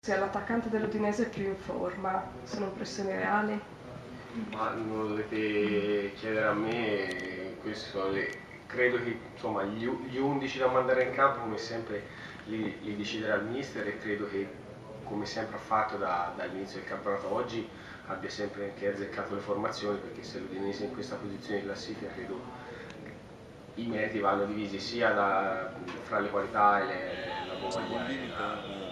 sia l'attaccante dell'Udinese più in forma, sono impressioni reali? Ma non lo dovete chiedere a me, credo che insomma, gli 11 da mandare in campo come sempre li deciderà il mister, e credo che come sempre ha fatto dall'inizio del campionato oggi abbia sempre anche azzeccato le formazioni, perché se l'Udinese è in questa posizione di classifica credo i meriti vanno divisi sia fra le qualità e la voglia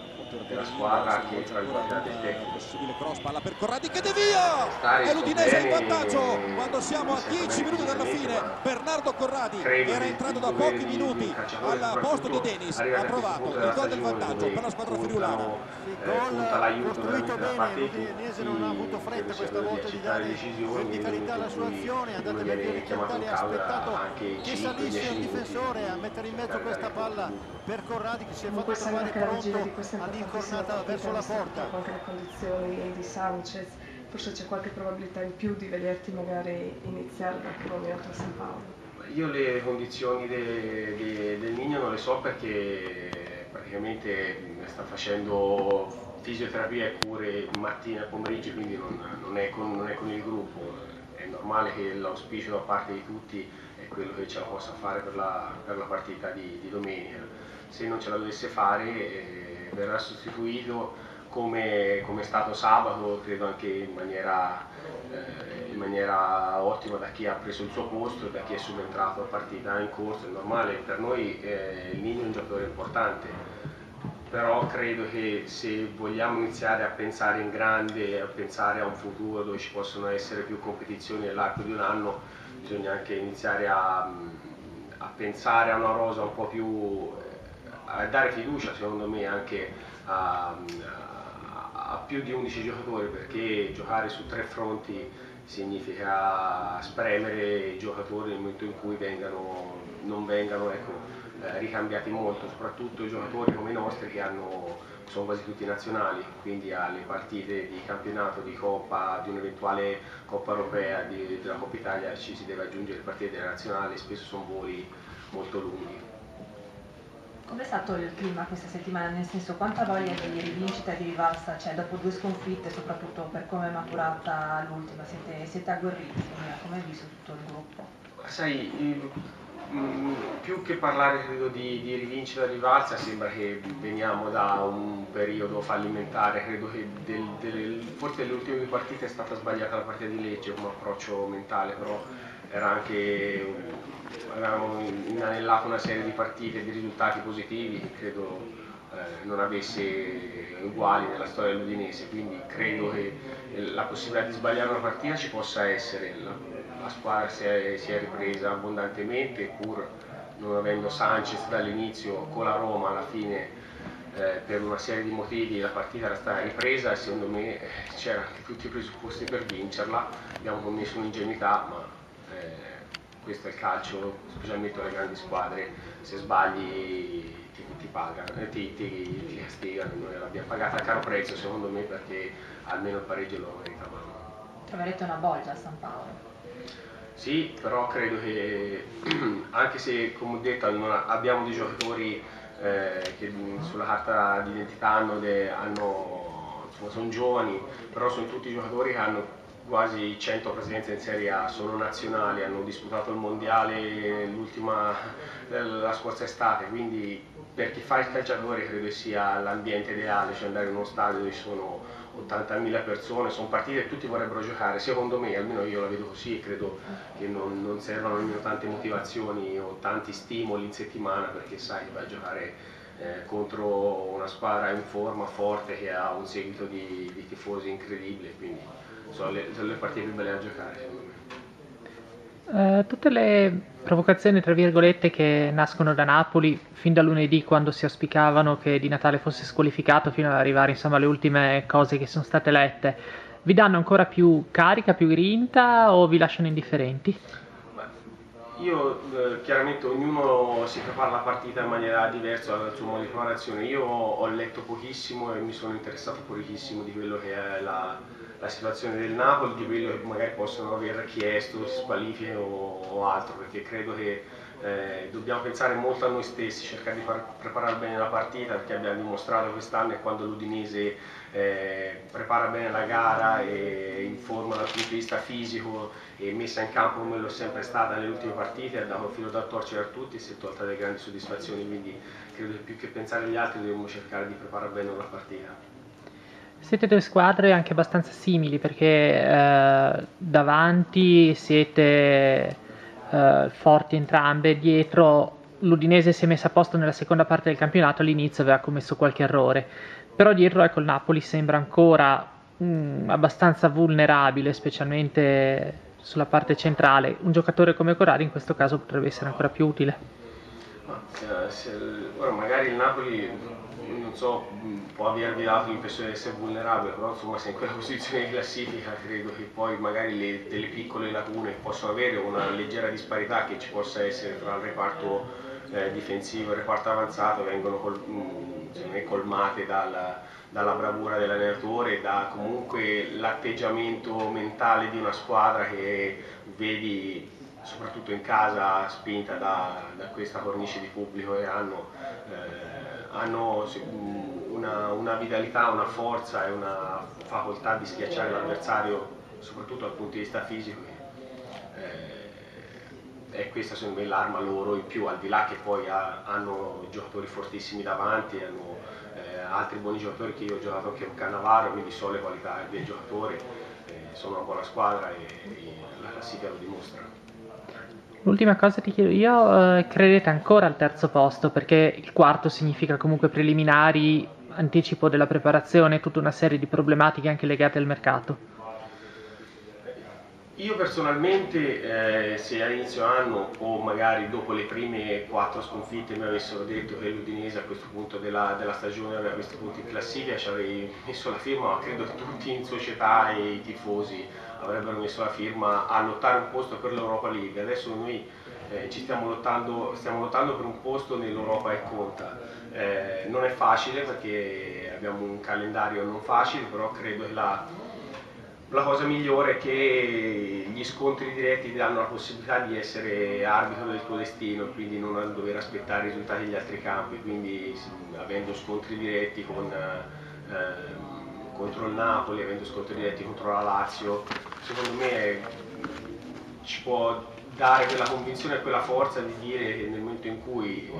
della squadra che fra le qualità del tecnico. Possibile cross, palla per Corradi che devia! E l'Udinese in vantaggio quando siamo a 10 minuti dalla fine. Bernardo Corradi era entrato da pochi minuti al posto di Denis, ha provato il gol del vantaggio per la squadra friulana. Gol costruito bene, l'Udinese non ha avuto fretta questa volta di dare verticalità alla sua azione, è andata via orizzontale, ha aspettato che salisse un difensore a mettere in mezzo questa palla per Corradi, che si è fatto trovare pronto all'incornata verso la porta. Anche le condizioni di Sanchez, forse c'è qualche probabilità in più di vederti magari iniziare dal primo minuto a San Paolo? Io le condizioni del Nino non le so, perché praticamente sta facendo fisioterapia e cure mattina e pomeriggio, quindi non è con il gruppo. È normale che l'auspicio da parte di tutti è quello che ce la possa fare per la partita di domenica. Se non ce la dovesse fare verrà sostituito come è stato sabato, credo anche in maniera ottima, da chi ha preso il suo posto e da chi è subentrato a partita in corso. È normale, per noi il Nino è un giocatore importante, però credo che se vogliamo iniziare a pensare in grande, a pensare a un futuro dove ci possono essere più competizioni nell'arco di un anno, bisogna anche iniziare a pensare a una rosa un po' più, a dare fiducia secondo me anche a più di 11 giocatori, perché giocare su 3 fronti significa spremere i giocatori nel momento in cui non vengano ricambiati molto, soprattutto i giocatori come i nostri che sono quasi tutti nazionali, quindi alle partite di campionato, di Coppa, di un'eventuale Coppa Europea, della Coppa Italia ci si deve aggiungere partite delle nazionali, spesso sono voli molto lunghi. Com'è stato il clima questa settimana? Nel senso, quanta voglia di rivincita e di rivalsa c'è dopo 2 sconfitte, soprattutto per come è maturata l'ultima? Siete agguerriti, come hai visto tutto il gruppo? Sai, più che parlare credo di rivincita e rivalsa, sembra che veniamo da un periodo fallimentare. Credo che forse delle ultime 2 partite è stata sbagliata la partita di Lecce come approccio mentale, però avevamo inanellato una serie di partite e di risultati positivi che credo non avesse uguali nella storia dell'Udinese, quindi credo che la possibilità di sbagliare una partita ci possa essere. La squadra si è ripresa abbondantemente, pur non avendo Sanchez dall'inizio, con la Roma alla fine per una serie di motivi la partita era stata ripresa e secondo me c'erano tutti i presupposti per vincerla. Abbiamo commesso un'ingenuità, ma questo è il calcio, specialmente alle grandi squadre: se sbagli ti pagano, ti castigano. Noi l'abbiamo pagata a caro prezzo secondo me, perché almeno il pareggio lo meritavamo. Troverete una bolgia a San Paolo? Sì, però credo che anche se, come ho detto, abbiamo dei giocatori che sulla carta d'identità sono giovani, però sono tutti giocatori che hanno quasi 100 presenze in Serie A, sono nazionali, hanno disputato il mondiale la scorsa estate, quindi per chi fa il calciatore credo sia l'ambiente ideale, cioè andare in uno stadio dove ci sono 80.000 persone, sono partite che tutti vorrebbero giocare. Secondo me, almeno io la vedo così, e credo che non servano nemmeno tante motivazioni o tanti stimoli in settimana, perché sai, vai a giocare contro una squadra in forma, forte, che ha un seguito di tifosi incredibile, quindi sono le partite più belle da giocare secondo me. Tutte le provocazioni, tra virgolette, che nascono da Napoli fin da lunedì, quando si auspicavano che Di Natale fosse squalificato, fino ad arrivare insomma alle ultime cose che sono state lette, vi danno ancora più carica, più grinta, o vi lasciano indifferenti? Io chiaramente ognuno si prepara la partita in maniera diversa dal suo modo di preparazione. Io ho letto pochissimo e mi sono interessato pochissimo di quello che è la situazione del Napoli, di quello che magari possono aver chiesto, squalifiche o altro, perché credo che Dobbiamo pensare molto a noi stessi, cercare di preparare bene la partita, perché abbiamo dimostrato quest'anno che quando l'Udinese prepara bene la gara e in forma dal punto di vista fisico e messa in campo come lo è sempre stata nelle ultime partite, ha dato filo da torcere a tutti e si è tolta delle grandi soddisfazioni, quindi credo che più che pensare agli altri dobbiamo cercare di preparare bene la partita. Siete due squadre anche abbastanza simili, perché davanti siete forti entrambe, dietro l'Udinese si è messa a posto nella seconda parte del campionato, all'inizio aveva commesso qualche errore, però dietro ecco, il Napoli sembra ancora abbastanza vulnerabile, specialmente sulla parte centrale. Un giocatore come Corradi in questo caso potrebbe essere ancora più utile. Ora magari il Napoli, non so, può avervi dato l'impressione di essere vulnerabile, però insomma se in quella posizione di classifica credo che poi magari delle piccole lacune possono avere, una leggera disparità che ci possa essere tra il reparto difensivo e il reparto avanzato, vengono colmate dalla bravura dell'allenatore, da comunque l'atteggiamento mentale di una squadra che vedi soprattutto in casa spinta da questa cornice di pubblico, e hanno una vitalità, una forza e una facoltà di schiacciare l'avversario soprattutto dal punto di vista fisico, e questa secondo me l'arma loro in più, al di là che poi hanno giocatori fortissimi davanti, hanno altri buoni giocatori, che io ho giocato anche con Cannavaro, quindi so le qualità del giocatore, sono una buona squadra e la classifica lo dimostra. L'ultima cosa ti chiedo io, credete ancora al terzo posto? Perché il quarto significa comunque preliminari, anticipo della preparazione, tutta una serie di problematiche anche legate al mercato. Io personalmente, se all'inizio anno o magari dopo le prime 4 sconfitte mi avessero detto che l'Udinese a questo punto della stagione aveva questi punti in classifica, ci avrei messo la firma, ma credo che tutti in società e i tifosi avrebbero messo la firma a lottare un posto per l'Europa League. Adesso noi stiamo lottando per un posto nell'Europa e conta. Non è facile perché abbiamo un calendario non facile, però credo che la cosa migliore è che gli scontri diretti ti danno la possibilità di essere arbitro del tuo destino, quindi non dover aspettare i risultati degli altri campi, quindi avendo scontri diretti contro il Napoli, avendo scontri diretti contro la Lazio, secondo me ci può dare quella convinzione e quella forza di dire che nel momento in cui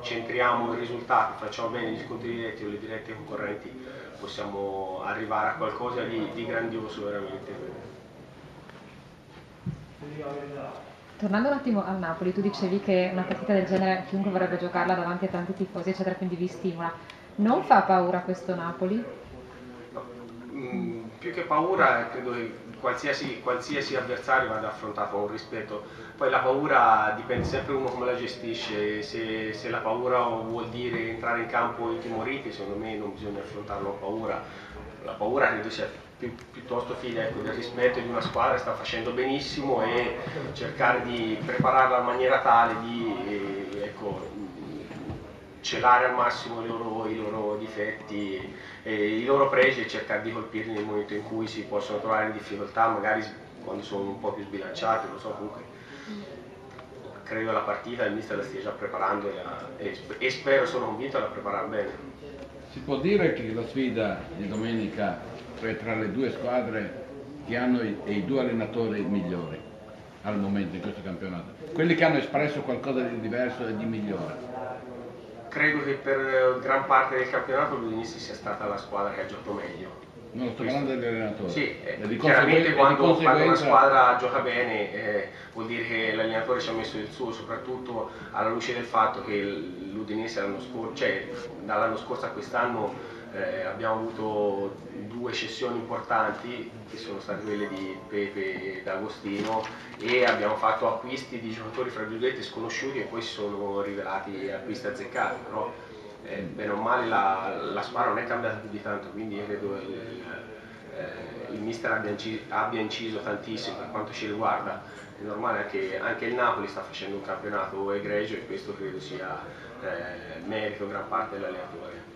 centriamo il risultato, facciamo bene gli scontri diretti o le dirette concorrenti, possiamo arrivare a qualcosa di grandioso veramente. Tornando un attimo al Napoli, tu dicevi che una partita del genere chiunque vorrebbe giocarla davanti a tanti tifosi eccetera, quindi vi stimola. Non fa paura questo Napoli? Più che paura, credo che qualsiasi avversario vada affrontato con rispetto. Poi la paura dipende sempre uno come la gestisce, se la paura vuol dire entrare in campo intimoriti, secondo me non bisogna affrontarlo con paura. La paura credo sia piuttosto figlia del rispetto di una squadra che sta facendo benissimo e cercare di prepararla in maniera tale di celare al massimo i loro difetti e i loro pregi e cercare di colpirli nel momento in cui si possono trovare in difficoltà, magari quando sono un po' più sbilanciati, lo so, comunque credo la partita il mister la stia già preparando e spero, sono convinto, la preparare bene. Si può dire che la sfida di domenica è tra le due squadre che hanno i due allenatori migliori al momento in questo campionato, quelli che hanno espresso qualcosa di diverso e di migliore? Credo che per gran parte del campionato l'Udinese sia stata la squadra che ha giocato meglio. Non sto parlando degli allenatori. Sì, chiaramente quando una squadra gioca bene vuol dire che l'allenatore ci ha messo il suo, soprattutto alla luce del fatto che l'Udinese dall'anno scorso a quest'anno abbiamo avuto 2 cessioni importanti, che sono state quelle di Pepe e D'Agostino, e abbiamo fatto acquisti di giocatori fra virgolette sconosciuti e poi si sono rivelati acquisti azzeccati, però bene o male la squadra non è cambiata più di tanto, quindi credo il mister abbia inciso tantissimo per quanto ci riguarda. È normale che anche il Napoli sta facendo un campionato egregio e questo credo sia merito gran parte dell'allenatore.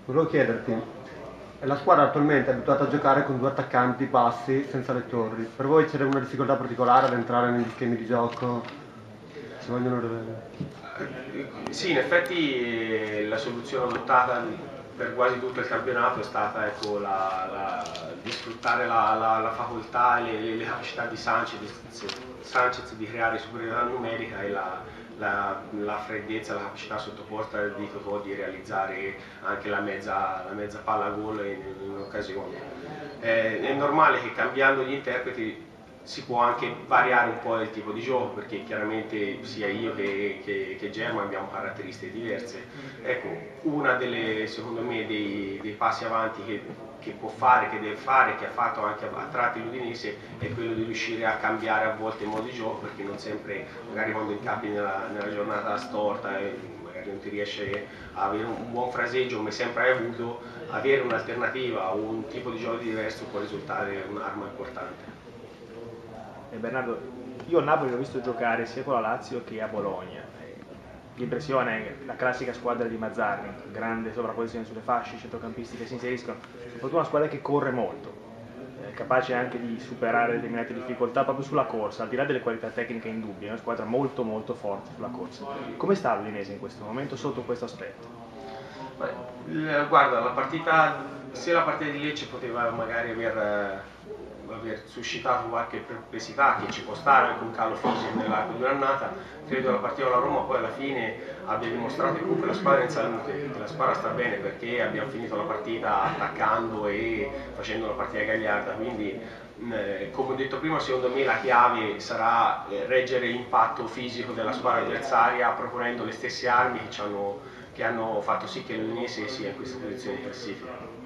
Volevo chiederti, la squadra attualmente è abituata a giocare con 2 attaccanti bassi senza le torri. Per voi c'era una difficoltà particolare ad entrare negli schemi di gioco? si vogliono Sì, in effetti la soluzione adottata per quasi tutto il campionato è stata, ecco, di sfruttare la facoltà e le capacità di Sanchez di creare superiorità numerica e la freddezza, la capacità sotto porta di Totò di realizzare anche la mezza palla gol in occasione. È normale che cambiando gli interpreti si può anche variare un po' il tipo di gioco, perché chiaramente sia io che German abbiamo caratteristiche diverse. Ecco, una delle, secondo me, dei passi avanti che può fare, che deve fare, che ha fatto anche a tratti l'Udinese, è quello di riuscire a cambiare a volte il modo di gioco, perché non sempre, magari quando incappi nella giornata storta magari non ti riesce a avere un buon fraseggio come sempre hai avuto, avere un'alternativa o un tipo di gioco diverso può risultare un'arma importante. Bernardo, io a Napoli l'ho visto giocare sia con la Lazio che a Bologna. L'impressione è che la classica squadra di Mazzarri, grande sovrapposizione sulle fasce, centrocampisti che si inseriscono, soprattutto una squadra che corre molto, capace anche di superare determinate difficoltà proprio sulla corsa, al di là delle qualità tecniche indubbie, è una squadra molto molto forte sulla corsa. Come sta l'Udinese in questo momento sotto questo aspetto? Guarda, se la partita di Lecce poteva magari aver suscitato qualche perplessità, che ci può stare anche un calo fisico nell'arco di un'annata, credo che la partita con la Roma poi alla fine abbia dimostrato che comunque la squadra è in salute, che la squadra sta bene, perché abbiamo finito la partita attaccando e facendo una partita gagliarda, quindi come ho detto prima, secondo me la chiave sarà reggere l'impatto fisico della squadra avversaria proponendo le stesse armi che hanno fatto sì che l'Udinese sia in questa posizione di classifica.